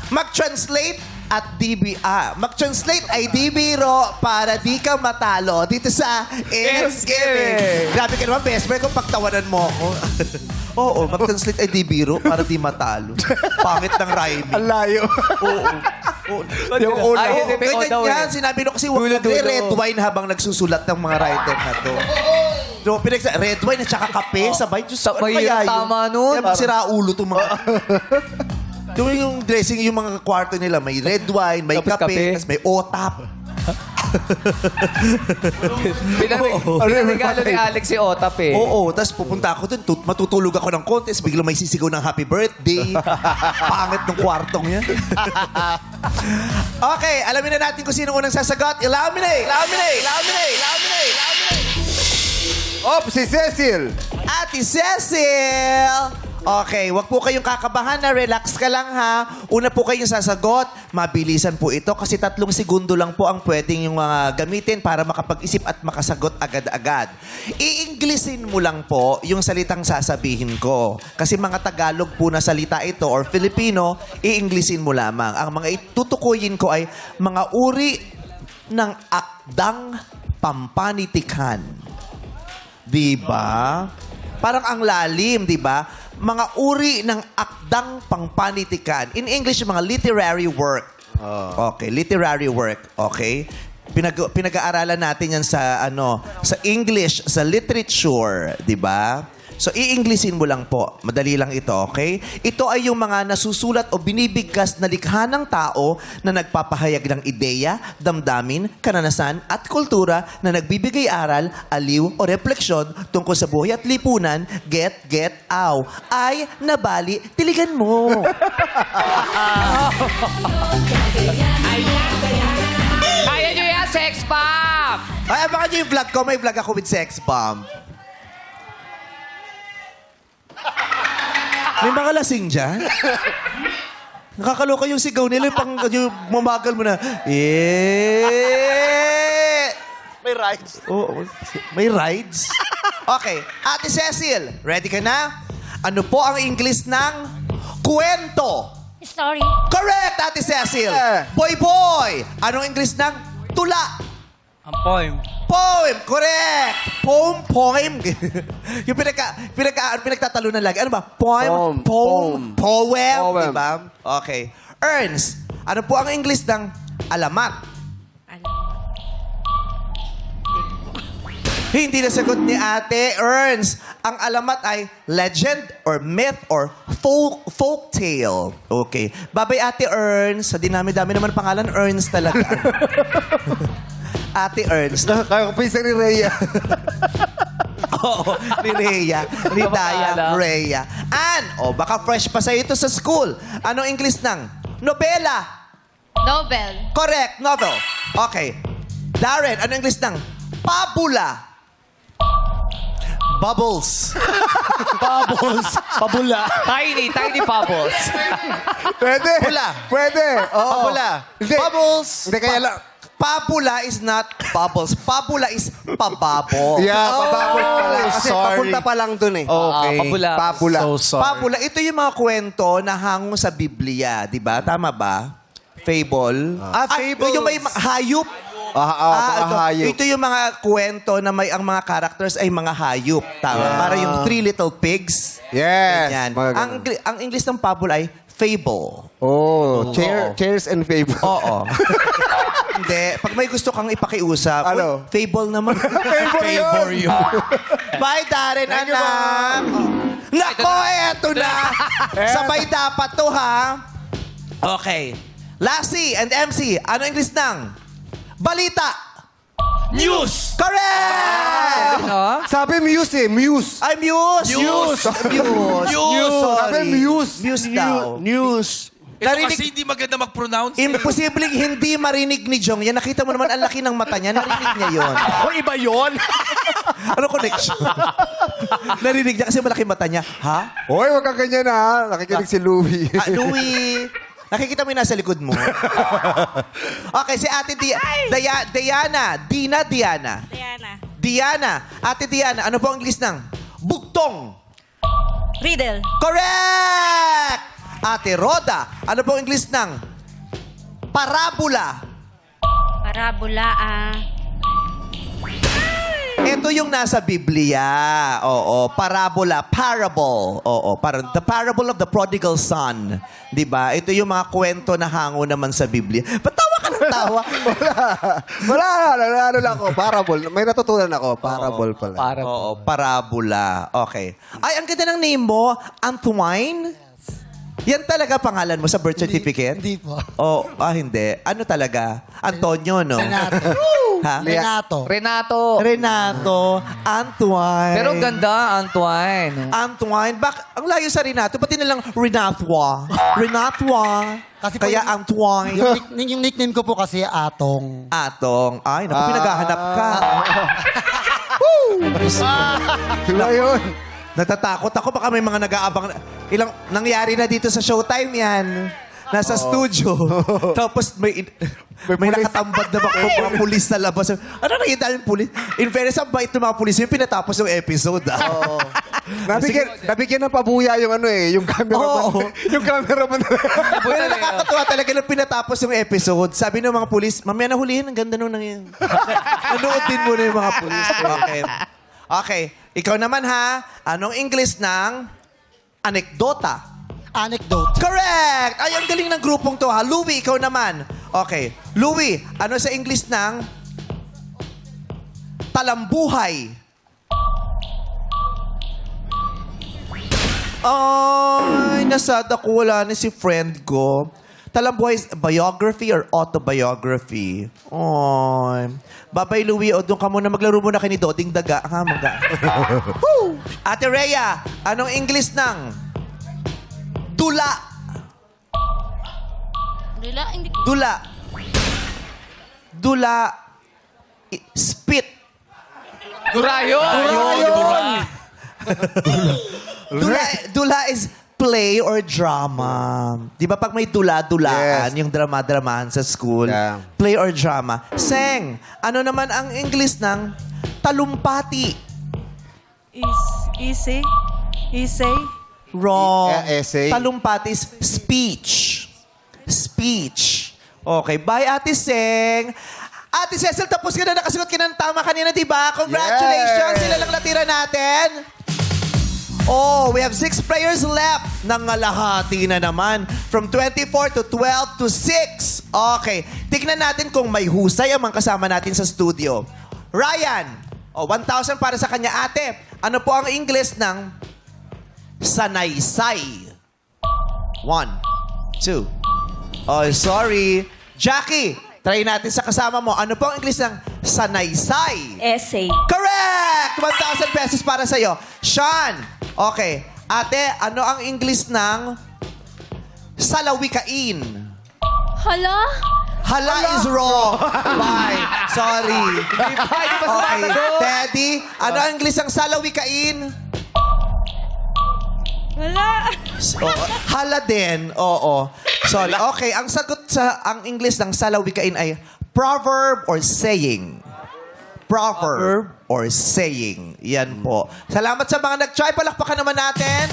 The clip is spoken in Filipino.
Mag-translate at mag-translate ay di biro para di ka matalo dito sa It's Giving. Grabe ka naman, best friend, kung pagtawanan mo ako. Oo, mag-translate ay di biro para di matalo. Pangit ng rhyming. Ang layo. Oo. Yung una. Ay, hindi, may Ganyan daw eh. yan. Sinabi ko kasi huwag red wine habang nagsusulat ng mga writer na to. So, red wine at saka kape, sabay. Diyos, ano Sabay kaya yun, tama nun. Kaya sira ulo itong mga... Yung dressing, yung mga kwarto nila, may red wine, may Tapos kape, kape. tapos may otap. Pinarigalo ni Alex si Otap eh. Oo, tapos pupunta ako dun, matutulog ako ng contest, biglang may sisigaw ng happy birthday. Pangit ng kwartong yan. Okay, alamin na natin kung sino unang sasagot. Illuminate! Oh, si Cecil. Ate Cecil! Okay, wag po kayong kakabahan na. Relax ka lang ha. Una po kayong sasagot. Mabilisan po ito kasi 3 segundo lang po ang pwedeng yung gamitin para makapag-isip at makasagot agad-agad. I-Englishin mo lang po yung salitang sasabihin ko. Kasi mga Tagalog po na salita ito or Filipino, i-Englishin mo lamang. Ang mga itutukuyin ko ay mga uri ng akdang pampanitikan. Diba? Parang ang lalim, diba? Mga uri ng akdang pangpanitikan. In English, mga literary work. Okay, literary work. Okay? Pinag-aaralan natin yan sa sa English, sa literature, 'di ba? So i-Englishin mo lang po. Madali lang ito, okay? Ito ay yung mga nasusulat o binibigkas na likha ng tao na nagpapahayag ng ideya, damdamin, kananasan at kultura na nagbibigay aral, aliw o refleksyon tungkol sa buhay at lipunan, get, aw. Ay, nabali, tiligan mo. Kaya nyo yan, sex bomb! Ay, abangan nyo yung vlog ko. May vlog ako with Sex Bomb. May mga lasing dyan. Nakakaloka yung sigaw nila. Yung mamagal mo na. May rides. Oo. May rides. Okay. Ate Cecil, ready ka na? Ano po ang English ng kwento? Story. Correct, Ate Cecil. Boy. Anong English ng tula? Ang poem. Poem, correct. Poem. Yung pinagtatalunan lagi. Ano ba? Poem. Diba? Okay. Earns. Ano po ang English ng alamat? Hindi nasagot ni Ate Earns. Ang alamat ay legend or myth or folk tale. Okay. Babay Ate Earns. Sa dinami-dami naman pangalan, Earns talaga. Ate Ernst. Kaya ko pinsan ni Rhea. Oo, ni Rhea. Ni Daya Rhea. Baka fresh pa sa'yo ito sa school. Anong English ng nobela? Novel. Correct, novel. Okay. Darren, anong English ng pabula? Bubbles. Pabula. Tiny bubbles. Pwede. Pula. Pwede. Oo. Pabula. Hindi. Bubbles. Hindi, kaya lang. Pabula is not bubbles. Pabula is pababo. Yeah, pababol pala. Kasi sorry. papunta pa lang dun eh. Okay. Pabula. Papula. So sorry. Pabula, ito yung mga kwento na hango sa Biblia, di ba? Tama ba? Fable. fables. Yung may hayop. Hayop. Ito yung mga kwento na ang mga characters ay mga hayop. Tama? Para yung Three Little Pigs. Yes. Ganyan. Mga Ang, ganun. ang English ng fable ay fable. Oh, chairs and fable. Oo. Hindi. Pag may gusto kang ipakiusap, Ano? uy, fable naman. Favor you. Bye, Darren, Thank you, anak. Nako, eto na. Sabay dapat to, ha? Okay. Lassie and MC, ano English ng balita? News! Correct! Sabi muse eh. Muse. Ay, Muse. News. Muse. Sabi muse. Muse daw. News. Ito Narinig- kasi hindi maganda mag-pronounce. Imposibleng hindi marinig ni Jong. Yan, nakita mo naman, ang laki ng mata niya. Narinig niya yon. O iba yun? Ano connection? Narinig niya kasi malaki mata niya. Ha? Hoy, wag kang ganyan ha. Nakikinig si Louie. Louie. Nakikita mo yung nasa likod mo. Okay, si Ate Diana. Diana. Ate Diana, ano po ang English ng bugtong? Riddle. Correct! Ate Roda, ano pong English ng parabola? Parabola, Ito yung nasa Biblia. Oo, parabola, parable. Oo, parang the parable of the prodigal son. 'Di ba? Ito yung mga kwento na hango naman sa Biblia. Ba't tawa ka ng tawa? Wala, ano lang ako, parable. May natutunan ako, parable pala. Oo, parabola. Okay. Ay, ang ganda ng name mo, Antoine? Yan talaga pangalan mo sa birth certificate? Hindi po. Oh, hindi. Ano talaga? Antonio, no? Renato. Ha? Renato. Renato. Renato, Antoine. Pero ang ganda, Antoine. Antoine, ang layo sa Renato, pati na lang Renatwa. Renatwa. Kasi po Kaya yung- Antoine. Yung nickname ko po kasi Atong. Atong. Ay, naku, pinaghahanap ka. Diba yun? Natatakot ako, baka may mga nag-aabang. Nangyari na dito sa Showtime yan. Nasa studio. Tapos may nakatambad na mga pulis sa labas. Ano nakita yung pulis? In fairness, ang bait ng mga pulis yung pinatapos yung episode. Nabigyan ng pabuya yung yung cameraman. Oo. Yung cameraman. Pero nakakatuwa talaga nung pinatapos yung episode. Sabi ng mga pulis, mamaya nahulihin, ang ganda nung nangyayari. Nanood din muna yung mga pulis. Okay. Okay. Ikaw naman ha, anong English ng anekdota? Anecdote. Correct! Ay, ang galing ng grupong to ha. Louie, ikaw naman. Okay. Louie, ano sa English ng talambuhay? Ay, nasad ako. Wala na si friend ko. Talambuhay is biography or autobiography? Ay. Babay, Louie. O, doon ka muna. Maglaro muna kay ni Doding Daga. Ha, Woo! Ate Rhea, anong English ng dula? Dula, hindi. Dula. Dula. Spit. Durayo. Dula is play or drama. Di ba pag may dula-dulaan, Yes. yung drama-dramahan sa school, Yeah. play or drama. Seng, ano naman ang English ng talumpati? Easy. Wrong. Yeah, essay. Talumpati is speech. Speech. Okay, bye Ate Seng. Ate Cecil, tapos ka na, nakasagot ka ng tama kanina, di ba? Congratulations! Yay! Sila lang natira natin. Oh, we have 6 players left. Nangalahati na naman. From 24 to 12 to 6. Okay. Tignan natin kung may husay ang mga kasama natin sa studio. Ryan, 1,000 para sa kanya. Ate, ano po ang English ng sanaysay? 1, 2. Oh, sorry. Jackie, try natin sa kasama mo. Ano po ang English ng sanaysay? Essay. Correct! 1,000 pesos para sa'yo. Sean, okay. Ate, ano ang English ng salawikain? Hala? Hala is wrong. Bye. Sorry. Okay. Teddy, ano ang English ng salawikain? Wala. Hala din. Oo. Sorry. Okay, ang sagot ang English ng salawikain ay proverb or saying. Proverb or saying. Yan po. Salamat sa mga nag-try. Palakpakan naman natin.